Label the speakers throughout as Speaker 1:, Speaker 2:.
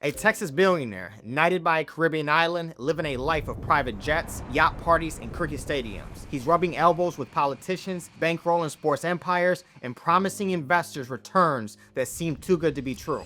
Speaker 1: A Texas billionaire, knighted by a Caribbean island, living a life of private jets, yacht parties, and cricket stadiums. He's rubbing elbows with politicians, bankrolling sports empires, and promising investors returns that seem too good to be true.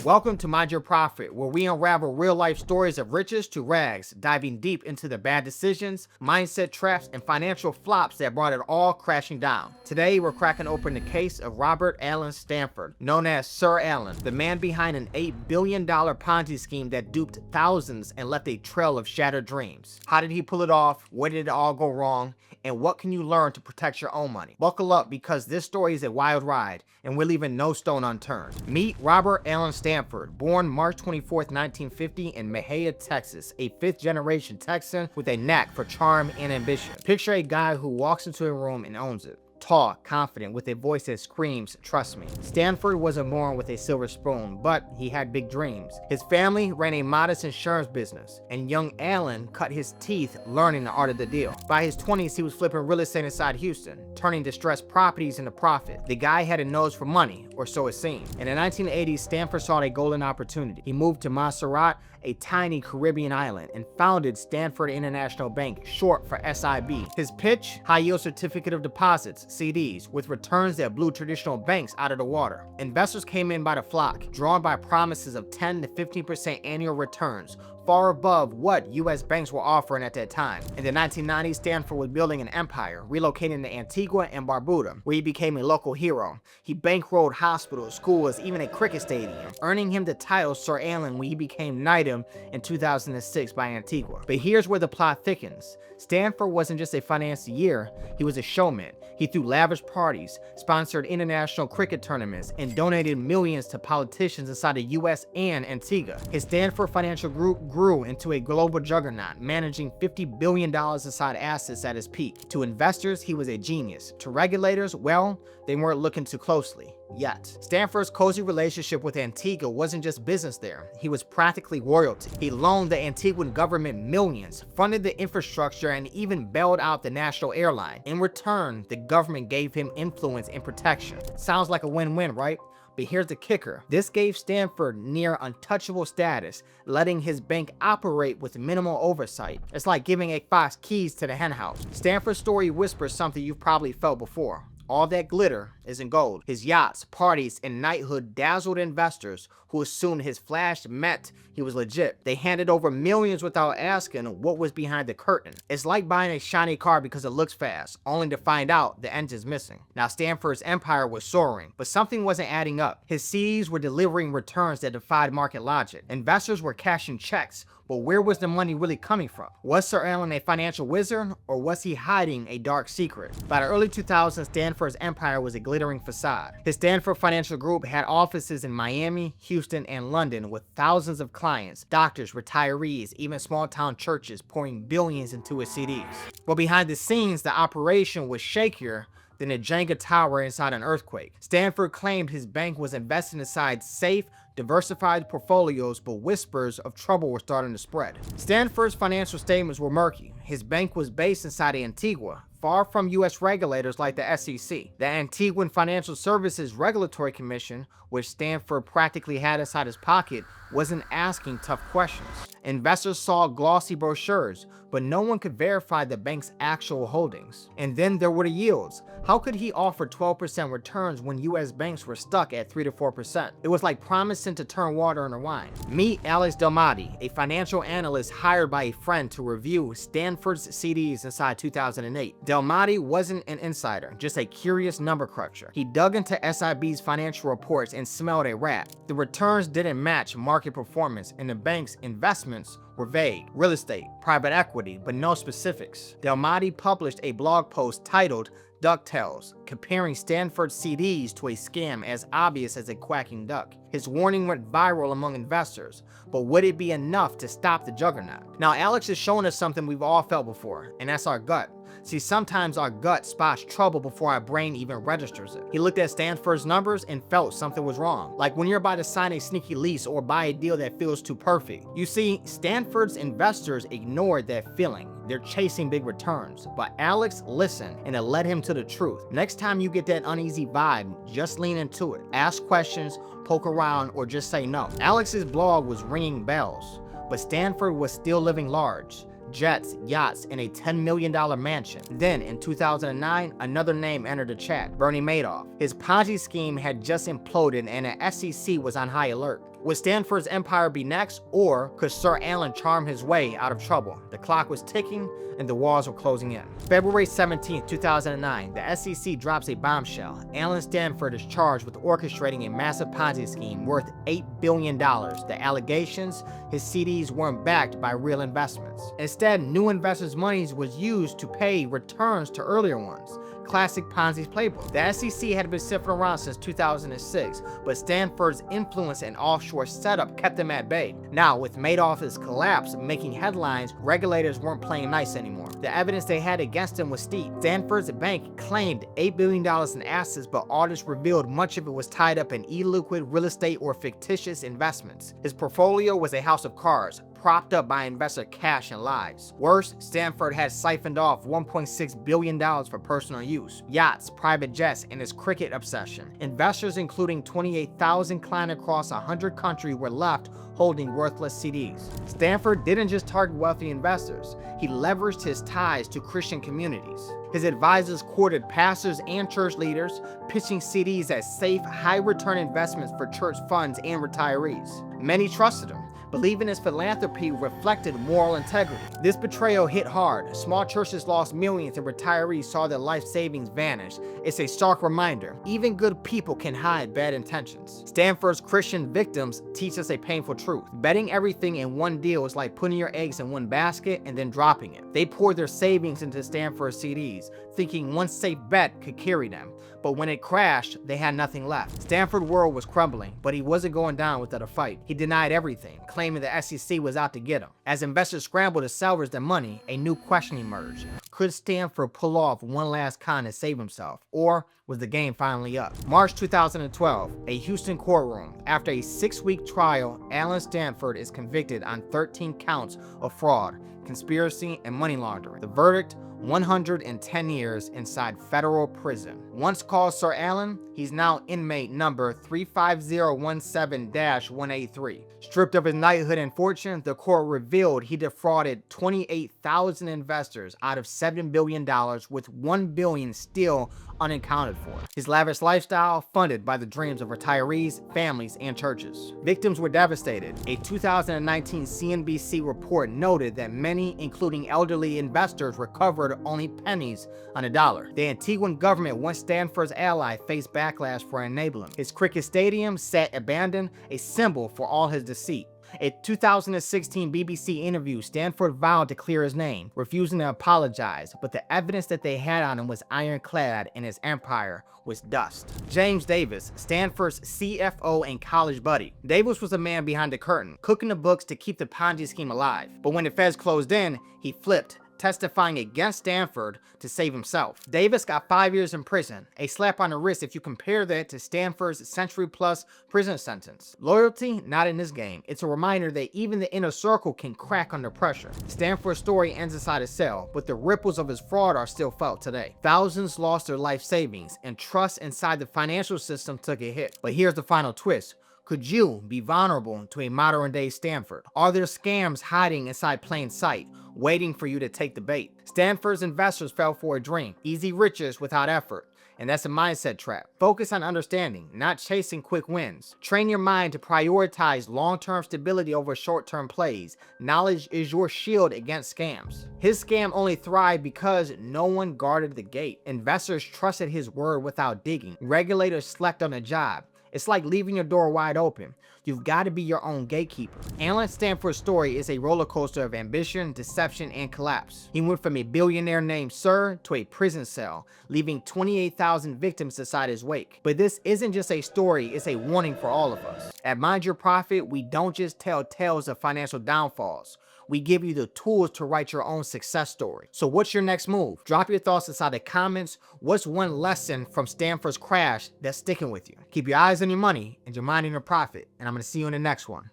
Speaker 1: Welcome to Mind Your Profit, where we unravel real-life stories of riches to rags, diving deep into the bad decisions, mindset traps, and financial flops that brought it all crashing down. Today, we're cracking open the case of Robert Allen Stanford, known as Sir Allen, the man behind an $8 billion Ponzi scheme that duped thousands and left a trail of shattered dreams. How did he pull it off? Where did it all go wrong? And what can you learn to protect your own money? Buckle up, because this story is a wild ride, and we're leaving no stone unturned. Meet Robert Allen Stanford, born March 24, 1950 in Mejia, Texas, a fifth-generation Texan with a knack for charm and ambition. Picture a guy who walks into a room and owns it. Tall, confident, with a voice that screams, "Trust me." Stanford wasn't born with a silver spoon, but he had big dreams. His family ran a modest insurance business, and young Allen cut his teeth learning the art of the deal. By his 20s, he was flipping real estate inside Houston, turning distressed properties into profit. The guy had a nose for money, or so it seemed. In the 1980s, Stanford saw a golden opportunity. He moved to Montserrat, a tiny Caribbean island, and founded Stanford International Bank, short for SIB. His pitch? High-yield certificate of deposits, CDs, with returns that blew traditional banks out of the water. Investors came in by the flock, drawn by promises of 10 to 15% annual returns, far above what U.S. banks were offering at that time. In the 1990s, Stanford was building an empire, relocating to Antigua and Barbuda, where he became a local hero. He bankrolled hospitals, schools, even a cricket stadium, earning him the title Sir Allen when he became knighted in 2006 by Antigua. But here's where the plot thickens. Stanford wasn't just a financier, he was a showman. He threw lavish parties, sponsored international cricket tournaments, and donated millions to politicians inside the US and Antigua. His Stanford Financial Group grew into a global juggernaut, managing $50 billion inside assets at his peak. To investors, he was a genius. To regulators, well, they weren't looking too closely yet. Stanford's cozy relationship with Antigua wasn't just business there. He was practically royalty. He loaned the Antiguan government millions, funded the infrastructure, and even bailed out the national airline. In return, the government gave him influence and protection. Sounds like a win-win, right? But here's the kicker. This gave Stanford near untouchable status, letting his bank operate with minimal oversight. It's like giving a fox keys to the henhouse. Stanford's story whispers something you've probably felt before. All that glitter isn't gold. His yachts, parties, and knighthood dazzled investors who assumed his flash meant he was legit. They handed over millions without asking what was behind the curtain. It's like buying a shiny car because it looks fast, only to find out the engine's missing. Now, Stanford's empire was soaring, but something wasn't adding up. His CDs were delivering returns that defied market logic. Investors were cashing checks, but where was the money really coming from? Was Sir Allen a financial wizard, or was he hiding a dark secret? By the early 2000s, Stanford's empire was a glittering facade. His Stanford Financial Group had offices in Miami, Houston, and London with thousands of clients, doctors, retirees, even small-town churches pouring billions into his CDs. But behind the scenes, the operation was shakier than a Jenga tower inside an earthquake. Stanford claimed his bank was investing inside safe, diversified portfolios, but whispers of trouble were starting to spread. Stanford's financial statements were murky. His bank was based inside Antigua, far from U.S. regulators like the SEC. The Antiguan Financial Services Regulatory Commission, which Stanford practically had inside his pocket, wasn't asking tough questions. Investors saw glossy brochures, but no one could verify the bank's actual holdings. And then there were the yields. How could he offer 12% returns when U.S. banks were stuck at 3 to 4%? It was like promising to turn water into wine. Meet Alex Delmati, a financial analyst hired by a friend to review Stanford's CDs inside 2008. Delmati wasn't an insider, just a curious number cruncher. He dug into SIB's financial reports and smelled a rat. The returns didn't match market performance, and the bank's investments were vague. Real estate, private equity, but no specifics. Delmati published a blog post titled DuckTales, comparing Stanford's CDs to a scam as obvious as a quacking duck. His warning went viral among investors, but would it be enough to stop the juggernaut? Now, Alex is showing us something we've all felt before, and that's our gut. See, sometimes our gut spots trouble before our brain even registers it. He looked at Stanford's numbers and felt something was wrong, like when you're about to sign a sneaky lease or buy a deal that feels too perfect. You see, Stanford's investors ignored that feeling. They're chasing big returns, but Alex listened, and it led him to the truth. Next time you get that uneasy vibe, just lean into it. Ask questions, poke around, or just say no. Alex's blog was ringing bells, but Stanford was still living large. Jets, yachts, and a $10 million mansion. Then, in 2009, another name entered the chat, Bernie Madoff. His Ponzi scheme had just imploded and the SEC was on high alert. Would Stanford's empire be next, or could Sir Allen charm his way out of trouble? The clock was ticking and the walls were closing in. February 17, 2009, the SEC drops a bombshell. Allen Stanford is charged with orchestrating a massive Ponzi scheme worth $8 billion. The allegations: his CDs weren't backed by real investments. Instead, new investors' money was used to pay returns to earlier ones. Classic Ponzi's playbook. The SEC had been sniffing around since 2006, but Stanford's influence and offshore setup kept them at bay. Now, with Madoff's collapse making headlines, regulators weren't playing nice anymore. The evidence they had against him was steep. Stanford's bank claimed $8 billion in assets, but audits revealed much of it was tied up in illiquid real estate or fictitious investments. His portfolio was a house of cards, propped up by investor cash and lies. Worse, Stanford had siphoned off $1.6 billion for personal use, yachts, private jets, and his cricket obsession. Investors, including 28,000 clients across 100 countries, were left holding worthless CDs. Stanford didn't just target wealthy investors, he leveraged his ties to Christian communities. His advisors courted pastors and church leaders, pitching CDs as safe, high-return investments for church funds and retirees. Many trusted him, believing his philanthropy reflected moral integrity. This betrayal hit hard. Small churches lost millions and retirees saw their life savings vanish. It's a stark reminder, even good people can hide bad intentions. Stanford's Christian victims teach us a painful truth. Betting everything in one deal is like putting your eggs in one basket and then dropping it. They poured their savings into Stanford CDs, thinking one safe bet could carry them. But when it crashed, they had nothing left. Stanford world was crumbling, but he wasn't going down without a fight. He denied everything, claiming the SEC was out to get him. As investors scrambled to salvage their money, a new question emerged. Could Stanford pull off one last con to save himself, or was the game finally up? March 2012, a Houston courtroom. After a 6-week trial, Allen Stanford is convicted on 13 counts of fraud, conspiracy, and money laundering. The verdict: 110 years inside federal prison. Once called Sir Allen, he's now inmate number 35017-183. Stripped of his knighthood and fortune, the court revealed he defrauded 28,000 investors out of $7 billion, with $1 billion still unaccounted for. His lavish lifestyle funded by the dreams of retirees, families, and churches. Victims were devastated. A 2019 CNBC report noted that many, including elderly investors, recovered only pennies on a dollar. The Antiguan government, once Stanford's ally, faced backlash for enabling. His cricket stadium sat abandoned, a symbol for all his deceit. A 2016 BBC interview, Stanford vowed to clear his name, refusing to apologize, but the evidence that they had on him was ironclad and his empire was dust. James Davis, Stanford's CFO and college buddy. Davis was the man behind the curtain, cooking the books to keep the Ponzi scheme alive. But when the feds closed in, he flipped, testifying against Stanford to save himself. Davis got 5 years in prison, a slap on the wrist if you compare that to Stanford's century-plus prison sentence. Loyalty? Not in this game. It's a reminder that even the inner circle can crack under pressure. Stanford's story ends inside a cell, but the ripples of his fraud are still felt today. Thousands lost their life savings, and trust inside the financial system took a hit. But here's the final twist. Could you be vulnerable to a modern-day Stanford? Are there scams hiding inside plain sight, waiting for you to take the bait? Stanford's investors fell for a dream, easy riches without effort. And that's a mindset trap. Focus on understanding, not chasing quick wins. Train your mind to prioritize long-term stability over short-term plays. Knowledge is your shield against scams. His scam only thrived because no one guarded the gate. Investors trusted his word without digging. Regulators slept on the job. It's like leaving your door wide open. You've got to be your own gatekeeper. Allen Stanford's story is a roller coaster of ambition, deception, and collapse. He went from a billionaire named Sir to a prison cell, leaving 28,000 victims beside his wake. But this isn't just a story, it's a warning for all of us. At Mind Your Profit, we don't just tell tales of financial downfalls. we give you the tools to write your own success story. So what's your next move? Drop your thoughts inside the comments. What's one lesson from Stanford's crash that's sticking with you? Keep your eyes on your money and your mind on your profit, and I'm going to see you in the next one.